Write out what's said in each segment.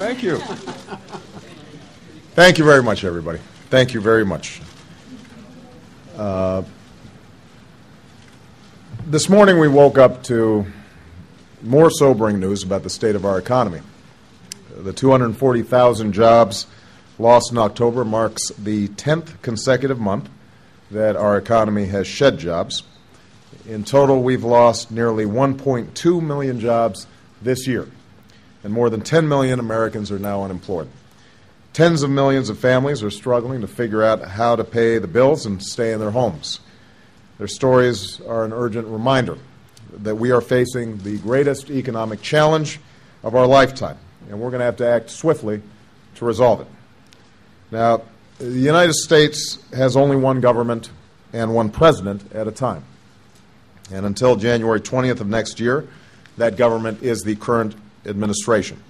Thank you. Thank you very much, everybody. Thank you very much. This morning we woke up to more sobering news about the state of our economy. The 240,000 jobs lost in October marks the 10th consecutive month that our economy has shed jobs. In total, we've lost nearly 1.2 million jobs this year, and more than 10 million Americans are now unemployed. Tens of millions of families are struggling to figure out how to pay the bills and stay in their homes. Their stories are an urgent reminder that we are facing the greatest economic challenge of our lifetime, and we're going to have to act swiftly to resolve it. Now, the United States has only one government and one president at a time. And until January 20th of next year, that government is the current administration.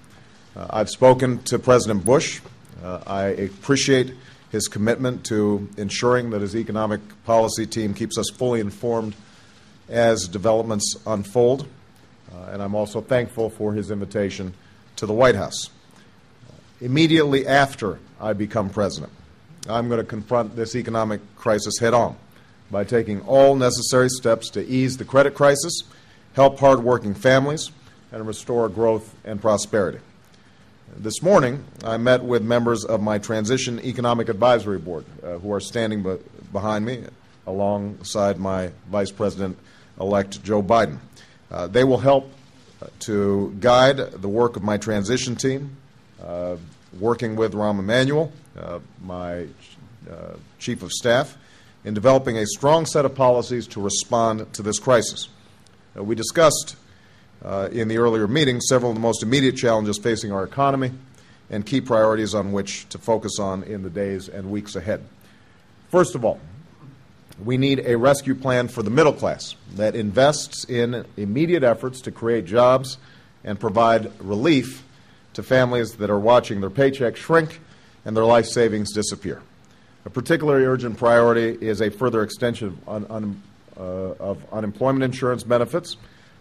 I've spoken to President Bush. I appreciate his commitment to ensuring that his economic policy team keeps us fully informed as developments unfold. And I'm also thankful for his invitation to the White House. Immediately after I become president, I'm going to confront this economic crisis head on by taking all necessary steps to ease the credit crisis, help hardworking families, and restore growth and prosperity. This morning, I met with members of my Transition Economic Advisory Board, who are standing behind me alongside my Vice President-elect Joe Biden. They will help to guide the work of my transition team, working with Rahm Emanuel, my Chief of Staff, in developing a strong set of policies to respond to this crisis. We discussed in the earlier meeting several of the most immediate challenges facing our economy and key priorities on which to focus on in the days and weeks ahead. First of all, we need a rescue plan for the middle class that invests in immediate efforts to create jobs and provide relief to families that are watching their paychecks shrink and their life savings disappear. A particularly urgent priority is a further extension of unemployment insurance benefits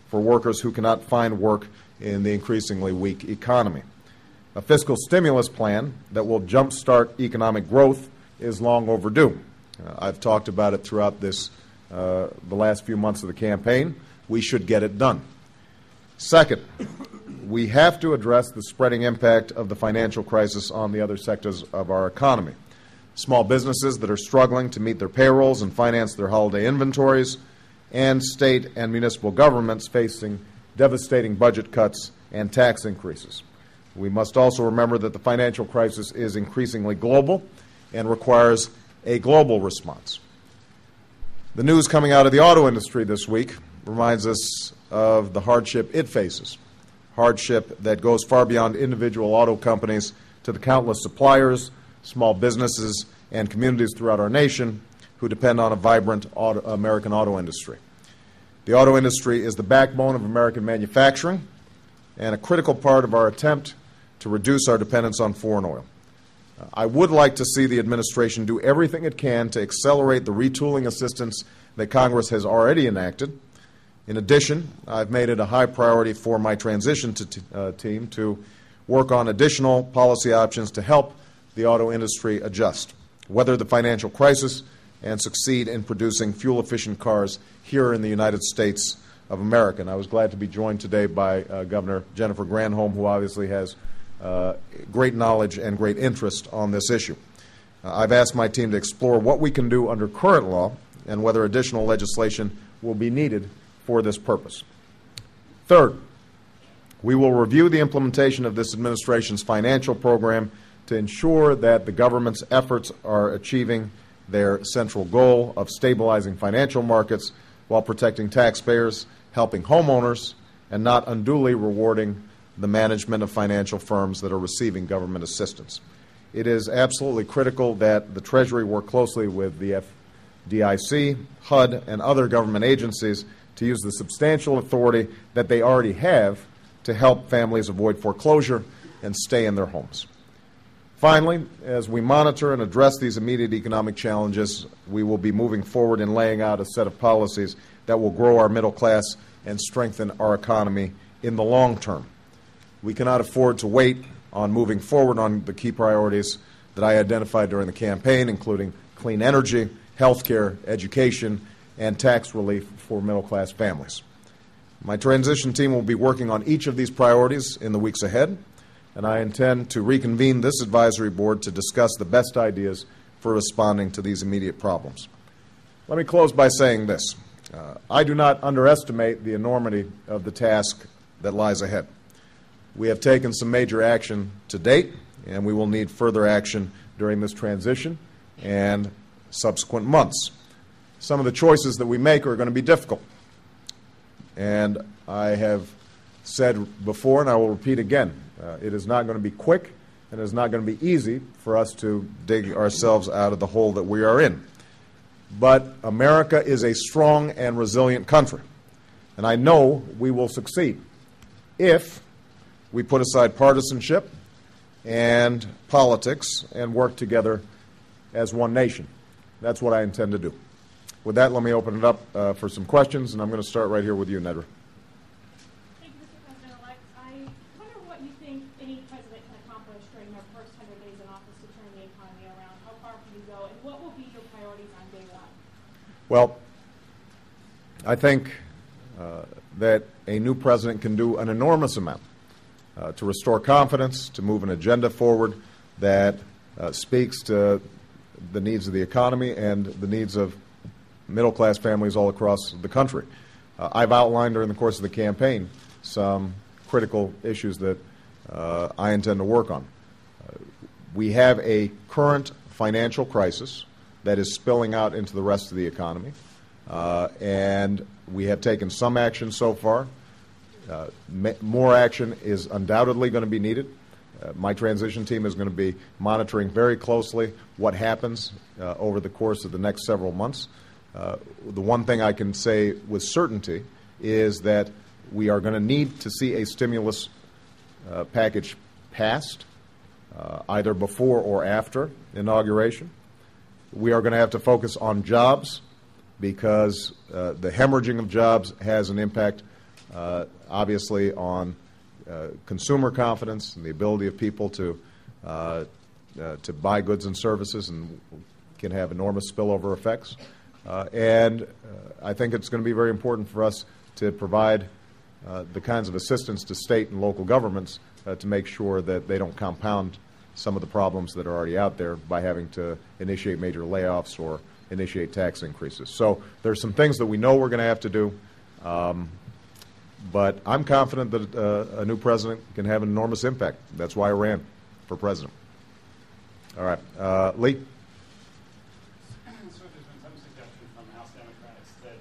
for workers who cannot find work in the increasingly weak economy. A fiscal stimulus plan that will jumpstart economic growth is long overdue. I've talked about it throughout the last few months of the campaign. We should get it done. Second, we have to address the spreading impact of the financial crisis on the other sectors of our economy. Small businesses that are struggling to meet their payrolls and finance their holiday inventories, and state and municipal governments facing devastating budget cuts and tax increases. We must also remember that the financial crisis is increasingly global and requires a global response. The news coming out of the auto industry this week reminds us of the hardship it faces, hardship that goes far beyond individual auto companies to the countless suppliers, small businesses, and communities throughout our nation who depend on a vibrant American auto industry. The auto industry is the backbone of American manufacturing and a critical part of our attempt to reduce our dependence on foreign oil. I would like to see the administration do everything it can to accelerate the retooling assistance that Congress has already enacted. In addition, I've made it a high priority for my transition team to work on additional policy options to help the auto industry adjust, weather the financial crisis, and succeed in producing fuel-efficient cars here in the United States of America. And I was glad to be joined today by Governor Jennifer Granholm, who obviously has great knowledge and great interest on this issue. I've asked my team to explore what we can do under current law and whether additional legislation will be needed for this purpose. Third, we will review the implementation of this administration's financial program to ensure that the government's efforts are achieving their central goal of stabilizing financial markets while protecting taxpayers, helping homeowners, and not unduly rewarding the management of financial firms that are receiving government assistance. It is absolutely critical that the Treasury work closely with the FDIC, HUD, and other government agencies to use the substantial authority that they already have to help families avoid foreclosure and stay in their homes. Finally, as we monitor and address these immediate economic challenges, we will be moving forward in laying out a set of policies that will grow our middle class and strengthen our economy in the long term. We cannot afford to wait on moving forward on the key priorities that I identified during the campaign, including clean energy, health care, education, and tax relief for middle-class families. My transition team will be working on each of these priorities in the weeks ahead, and I intend to reconvene this advisory board to discuss the best ideas for responding to these immediate problems. Let me close by saying this. I do not underestimate the enormity of the task that lies ahead. We have taken some major action to date, and we will need further action during this transition and subsequent months. Some of the choices that we make are going to be difficult. And I have said before, and I will repeat again, it is not going to be quick, and it is not going to be easy for us to dig ourselves out of the hole that we are in. But America is a strong and resilient country, and I know we will succeed if we put aside partisanship and politics and work together as one nation. That's what I intend to do. With that, let me open it up for some questions, and I'm going to start right here with you, Nedra. Thank you, Mr. President-elect. I wonder what you think any president can accomplish during their first 100 days in office to turn the economy around. How far can you go, and what will be your priorities on day one? Well, I think that a new president can do an enormous amount to restore confidence, to move an agenda forward that speaks to the needs of the economy and the needs of middle-class families all across the country. I've outlined during the course of the campaign some critical issues that I intend to work on. We have a current financial crisis that is spilling out into the rest of the economy, and we have taken some action so far. More action is undoubtedly going to be needed. My transition team is going to be monitoring very closely what happens over the course of the next several months. The one thing I can say with certainty is that we are going to need to see a stimulus package passed, either before or after inauguration. We are going to have to focus on jobs because the hemorrhaging of jobs has an impact, obviously, on consumer confidence and the ability of people to buy goods and services, and can have enormous spillover effects. And I think it's going to be very important for us to provide the kinds of assistance to state and local governments to make sure that they don't compound some of the problems that are already out there by having to initiate major layoffs or initiate tax increases. So there's some things that we know we're going to have to do, but I'm confident that a new president can have an enormous impact. That's why I ran for president. All right. Lee? So there's been some suggestion from House Democrats that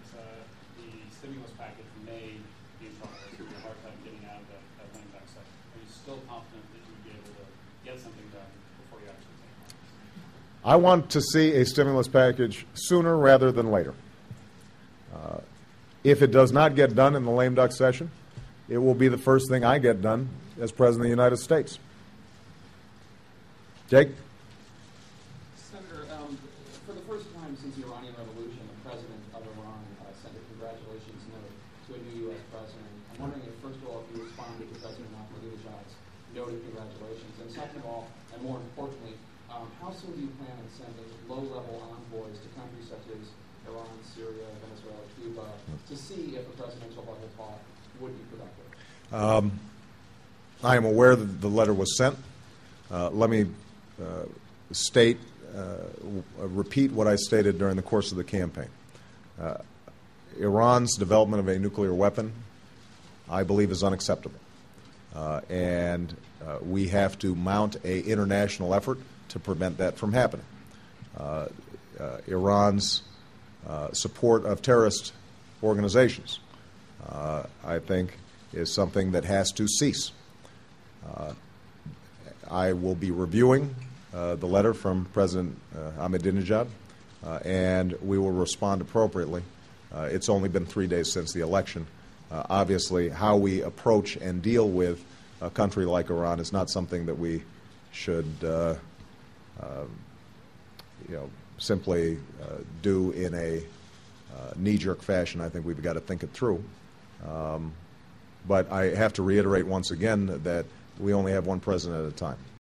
the stimulus package may be in trouble. It's going to be a hard time getting out of that lame duck session. Are you still confident that you'll be able to get something done before you actually take office? I want to see a stimulus package sooner rather than later. If it does not get done in the lame duck session, it will be the first thing I get done as President of the United States. Jake? Senator, for the first time since the Iranian Revolution, the president of Iran sent a congratulations note to a new U.S. president. I'm wondering if, first of all, if you responded to President Ahmadinejad's note of congratulations, and second of all, and more importantly, how soon do you plan on sending low-level envoys to countries such as Iran, Syria, Venezuela, Cuba, to see if a presidential level talk would be productive? I am aware that the letter was sent. Let me repeat what I stated during the course of the campaign. Iran's development of a nuclear weapon, I believe, is unacceptable. And we have to mount an international effort to prevent that from happening. Iran's support of terrorist organizations, I think, is something that has to cease. I will be reviewing the letter from President Ahmadinejad, and we will respond appropriately. It's only been 3 days since the election. Obviously, how we approach and deal with a country like Iran is not something that we should simply do in a knee-jerk fashion. I think we've got to think it through. But I have to reiterate once again that we only have one president at a time.